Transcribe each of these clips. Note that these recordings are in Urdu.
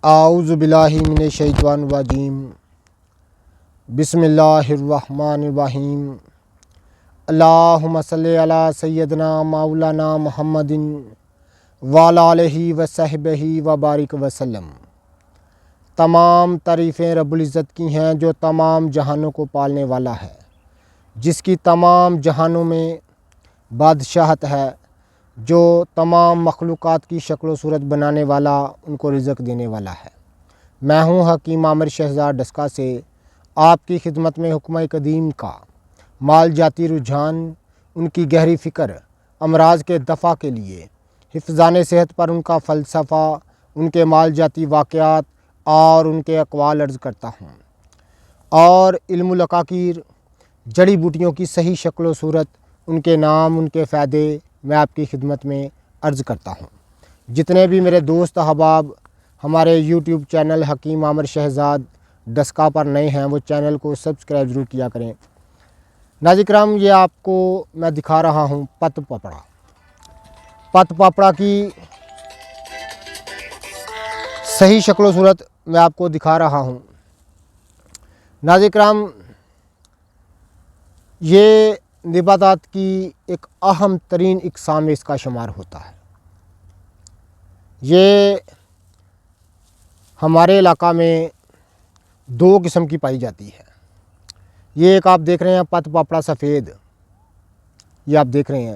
اعوذ باللہ من الشیطان الرجیم بسم اللہ الرحمن الرحیم اللہم صلی علی سیدنا مولانا محمد وعلی آلہ وصحبہ وبارک وسلم۔ تمام تعریفیں رب العزت کی ہیں جو تمام جہانوں کو پالنے والا ہے، جس کی تمام جہانوں میں بادشاہت ہے، جو تمام مخلوقات کی شکل و صورت بنانے والا، ان کو رزق دینے والا ہے۔ میں ہوں حکیم عامر شہزاد ڈسکا سے آپ کی خدمت میں حکمہ قدیم کا مال جاتی رجحان، ان کی گہری فکر، امراض کے دفع کے لیے، حفظان صحت پر ان کا فلسفہ، ان کے مال جاتی واقعات اور ان کے اقوال عرض کرتا ہوں، اور علم العقاقیر، جڑی بوٹیوں کی صحیح شکل و صورت، ان کے نام، ان کے فائدے میں آپ کی خدمت میں عرض کرتا ہوں۔ جتنے بھی میرے دوست احباب ہمارے یوٹیوب چینل حکیم عامر شہزاد ڈسکا پر نئے ہیں، وہ چینل کو سبسکرائب ضرور کیا کریں۔ ناظرین کرام، یہ آپ کو میں دکھا رہا ہوں پت پپڑا۔ پت پپڑا کی صحیح شکل و صورت میں آپ کو دکھا رہا ہوں۔ ناظرین کرام، یہ نباتات کی ایک اہم ترین اقسام میں اس کا شمار ہوتا ہے۔ یہ ہمارے علاقہ میں دو قسم کی پائی جاتی ہے۔ یہ ایک آپ دیکھ رہے ہیں پت پاپڑا سفید، یہ آپ دیکھ رہے ہیں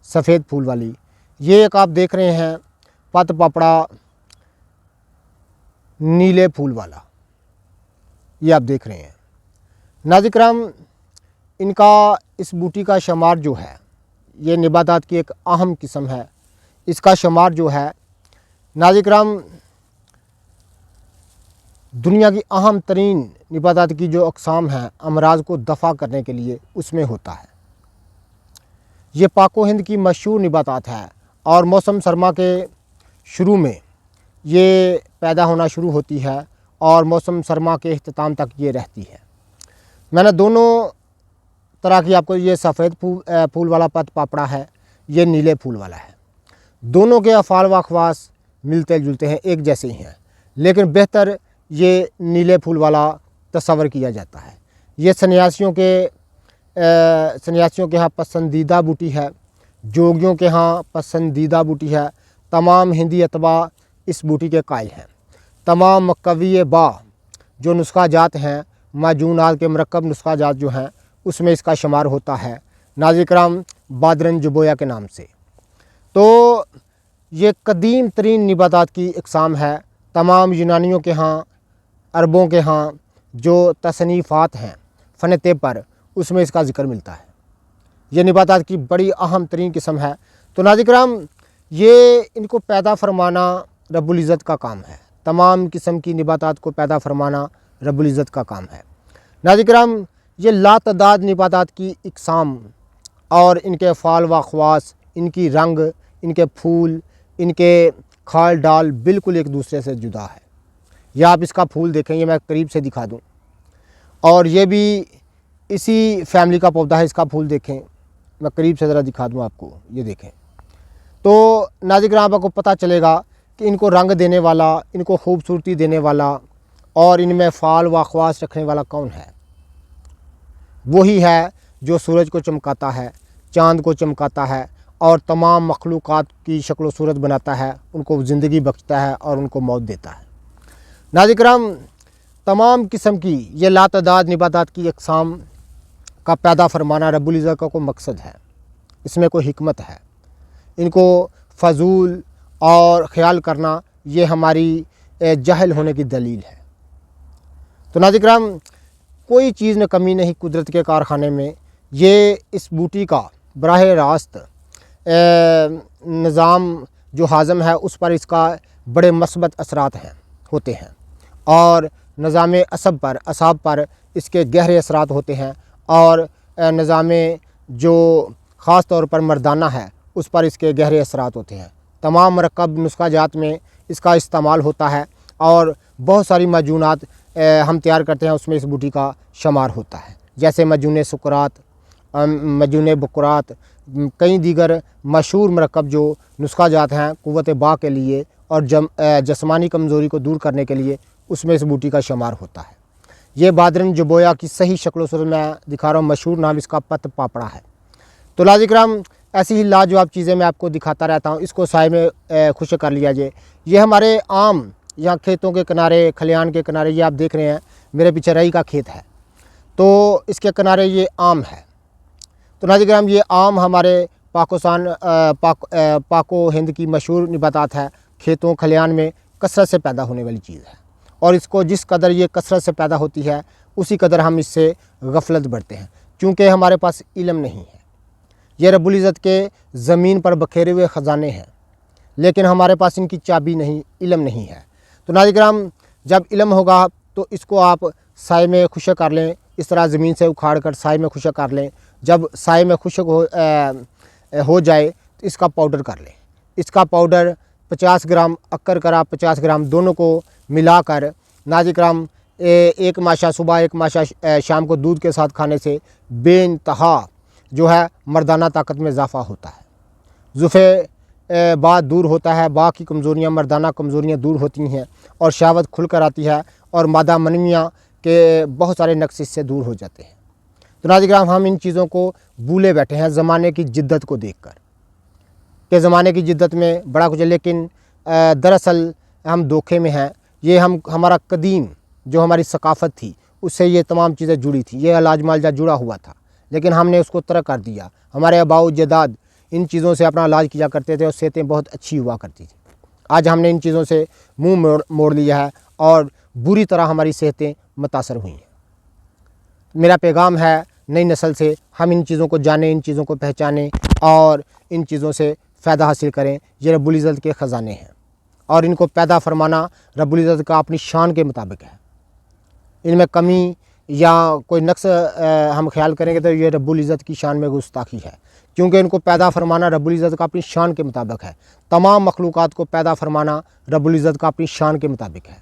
سفید پھول والی۔ یہ ایک آپ دیکھ رہے ہیں پت پاپڑا نیلے پھول والا، یہ آپ دیکھ رہے ہیں۔ ناظرین کرام، ان کا اس بوٹی کا شمار جو ہے، یہ نباتات کی ایک اہم قسم ہے۔ اس کا شمار جو ہے ناظرین کرام، دنیا کی اہم ترین نباتات کی جو اقسام ہیں امراض کو دفع کرنے کے لیے، اس میں ہوتا ہے۔ یہ پاک و ہند کی مشہور نباتات ہے، اور موسم سرما کے شروع میں یہ پیدا ہونا شروع ہوتی ہے، اور موسم سرما کے اختتام تک یہ رہتی ہے۔ میں نے دونوں طرح کی آپ کو، یہ سفید پھول والا پت پاپڑا ہے، یہ نیلے پھول والا ہے۔ دونوں کے افعال و اخواص ملتے جلتے ہیں، ایک جیسے ہی ہیں، لیکن بہتر یہ نیلے پھول والا تصور کیا جاتا ہے۔ یہ سنیاسیوں کے ہاں پسندیدہ بوٹی ہے، جوگیوں کے ہاں پسندیدہ بوٹی ہے۔ تمام ہندی اتباع اس بوٹی کے قائل ہیں۔ تمام مقوی با جو نسخہ جات ہیں، معجونات کے مرکب نسخہ جات جو ہیں، اس میں اس کا شمار ہوتا ہے ناظرین کرام بادرن جبویا کے نام سے۔ تو یہ قدیم ترین نباتات کی اقسام ہے۔ تمام یونانیوں کے ہاں، عربوں کے ہاں جو تصنیفات ہیں فن طب پر، اس میں اس کا ذکر ملتا ہے۔ یہ نباتات کی بڑی اہم ترین قسم ہے۔ تو ناظرین کرام، یہ ان کو پیدا فرمانا رب العزت کا کام ہے۔ تمام قسم کی نباتات کو پیدا فرمانا رب العزت کا کام ہے۔ ناظرین کرام، یہ لاتعداد نباتات کی اقسام اور ان کے افعال و اخواص، ان کی رنگ، ان کے پھول، ان کے کھال ڈال بالکل ایک دوسرے سے جدا ہے۔ یا آپ اس کا پھول دیکھیں، یہ میں قریب سے دکھا دوں، اور یہ بھی اسی فیملی کا پودا ہے۔ اس کا پھول دیکھیں، میں قریب سے ذرا دکھا دوں آپ کو، یہ دیکھیں۔ تو ناظرین کرام، آپ کو پتہ چلے گا کہ ان کو رنگ دینے والا، ان کو خوبصورتی دینے والا، اور ان میں افعال و اخواص رکھنے والا کون ہے؟ وہی ہے جو سورج کو چمکاتا ہے، چاند کو چمکاتا ہے، اور تمام مخلوقات کی شکل و صورت بناتا ہے، ان کو زندگی بخشتا ہے اور ان کو موت دیتا ہے۔ ناظرین کرام، تمام قسم کی یہ لاتعداد نباتات کی اقسام کا پیدا فرمانا رب العزت کا کوئی مقصد ہے، اس میں کوئی حکمت ہے۔ ان کو فضول اور خیال کرنا یہ ہماری جہل ہونے کی دلیل ہے۔ تو ناظرین کرام، کوئی چیز نے کمی نہیں قدرت کے کارخانے میں۔ یہ اس بوٹی کا براہ راست نظام جو ہاضم ہے، اس پر اس کا بڑے مثبت اثرات ہوتے ہیں، اور نظام اعصاب پر اس کے گہرے اثرات ہوتے ہیں، اور نظام جو خاص طور پر مردانہ ہے، اس پر اس کے گہرے اثرات ہوتے ہیں۔ تمام مرکب نسخہ جات میں اس کا استعمال ہوتا ہے، اور بہت ساری معجونات ہم تیار کرتے ہیں، اس میں اس بوٹی کا شمار ہوتا ہے، جیسے معجون سکرات، معجون بکرات، کئی دیگر مشہور مرکب جو نسخہ جات ہیں قوت با کے لیے، اور جسمانی کمزوری کو دور کرنے کے لیے اس میں اس بوٹی کا شمار ہوتا ہے۔ یہ بادرن جبویا کی صحیح شکل و صورت میں دکھا رہا ہوں، مشہور نام اس کا پت پاپڑا ہے۔ تو ناظرین کرام، ایسی ہی لاجواب چیزیں میں آپ کو دکھاتا رہتا ہوں، اس کو سائے میں خشک کر لیا جائے۔ یہ ہمارے عام یہاں کھیتوں کے کنارے، کھلیان کے کنارے، یہ آپ دیکھ رہے ہیں میرے پیچھے رئی کا کھیت ہے، تو اس کے کنارے یہ آم ہے۔ تو ناظرین کرام، یہ آم ہمارے پاک و ہند کی مشہور نباتات ہے، کھیتوں کھلیان میں کثرت سے پیدا ہونے والی چیز ہے، اور اس کو جس قدر یہ کثرت سے پیدا ہوتی ہے اسی قدر ہم اس سے غفلت برتے ہیں، کیونکہ ہمارے پاس علم نہیں ہے۔ یہ رب العزت کے زمین پر بکھیرے ہوئے خزانے ہیں، لیکن ہمارے پاس ان کی چابی نہیں، علم نہیں ہے۔ تو ناظرین کرام، جب علم ہوگا تو اس کو آپ سائے میں خشک کر لیں، اس طرح زمین سے اکھاڑ کر سائے میں خشک کر لیں۔ جب سائے میں خشک ہو جائے تو اس کا پاؤڈر کر لیں۔ اس کا پاؤڈر 50 گرام اکر کرا 50 گرام دونوں کو ملا کر ناظرین کرام ایک ماشا صبح ایک ماشا شام کو دودھ کے ساتھ کھانے سے بے انتہا جو ہے مردانہ طاقت میں اضافہ ہوتا ہے، ضعف بعد دور ہوتا ہے، بعد کی کمزوریاں، مردانہ کمزوریاں دور ہوتی ہیں، اور شہوت کھل کر آتی ہے، اور مادہ منویہ کے بہت سارے نقص اس سے دور ہو جاتے ہیں۔ تو ناظرین کرام، ہم ان چیزوں کو بھولے بیٹھے ہیں زمانے کی جدت کو دیکھ کر، کہ زمانے کی جدت میں بڑا کچھ ہے، لیکن دراصل ہم دھوکے میں ہیں۔ یہ ہمارا قدیم جو ہماری ثقافت تھی اس سے یہ تمام چیزیں جڑی تھی، یہ علاج معالجہ جڑا ہوا تھا، لیکن ہم نے اس کو ترک کر دیا۔ ہمارے آباء و اجداد ان چیزوں سے اپنا علاج کیا کرتے تھے اور صحتیں بہت اچھی ہوا کرتی تھیں۔ آج ہم نے ان چیزوں سے منہ موڑ لیا ہے اور بری طرح ہماری صحتیں متاثر ہوئی ہیں۔ میرا پیغام ہے نئی نسل سے، ہم ان چیزوں کو جانیں، ان چیزوں کو پہچانیں اور ان چیزوں سے فائدہ حاصل کریں۔ یہ رب العزت کے خزانے ہیں، اور ان کو پیدا فرمانا رب العزت کا اپنی شان کے مطابق ہے۔ ان میں کمی یا کوئی نقص ہم خیال کریں گے تو یہ رب العزت کی شان میں گستاخی ہے، کیونکہ ان کو پیدا فرمانا رب العزت کا اپنی شان کے مطابق ہے۔ تمام مخلوقات کو پیدا فرمانا رب العزت کا اپنی شان کے مطابق ہے۔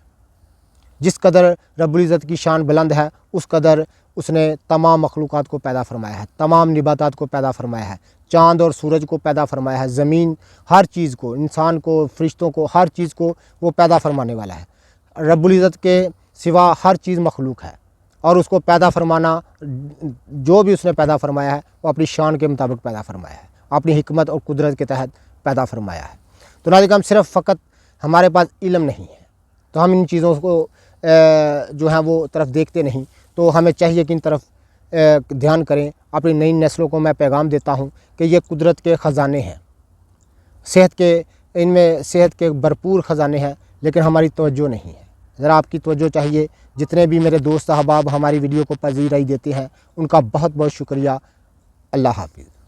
جس قدر رب العزت کی شان بلند ہے اس قدر اس نے تمام مخلوقات کو پیدا فرمایا ہے، تمام نباتات کو پیدا فرمایا ہے، چاند اور سورج کو پیدا فرمایا ہے، زمین، ہر چیز کو، انسان کو، فرشتوں کو، ہر چیز کو وہ پیدا فرمانے والا ہے۔ رب العزت کے سوا ہر چیز مخلوق ہے، اور اس کو پیدا فرمانا، جو بھی اس نے پیدا فرمایا ہے وہ اپنی شان کے مطابق پیدا فرمایا ہے، اپنی حکمت اور قدرت کے تحت پیدا فرمایا ہے۔ تو ناظرین ہم صرف فقط ہمارے پاس علم نہیں ہے تو ہم ان چیزوں کو جو ہیں وہ طرف دیکھتے نہیں، تو ہمیں چاہیے کہ ان طرف دھیان کریں۔ اپنی نئی نسلوں کو میں پیغام دیتا ہوں کہ یہ قدرت کے خزانے ہیں، ان میں صحت کے بھرپور خزانے ہیں، لیکن ہماری توجہ نہیں ہے۔ ذرا آپ کی توجہ چاہیے۔ جتنے بھی میرے دوست احباب ہماری ویڈیو کو پذیرائی دیتے ہیں ان کا بہت بہت شکریہ۔ اللہ حافظ۔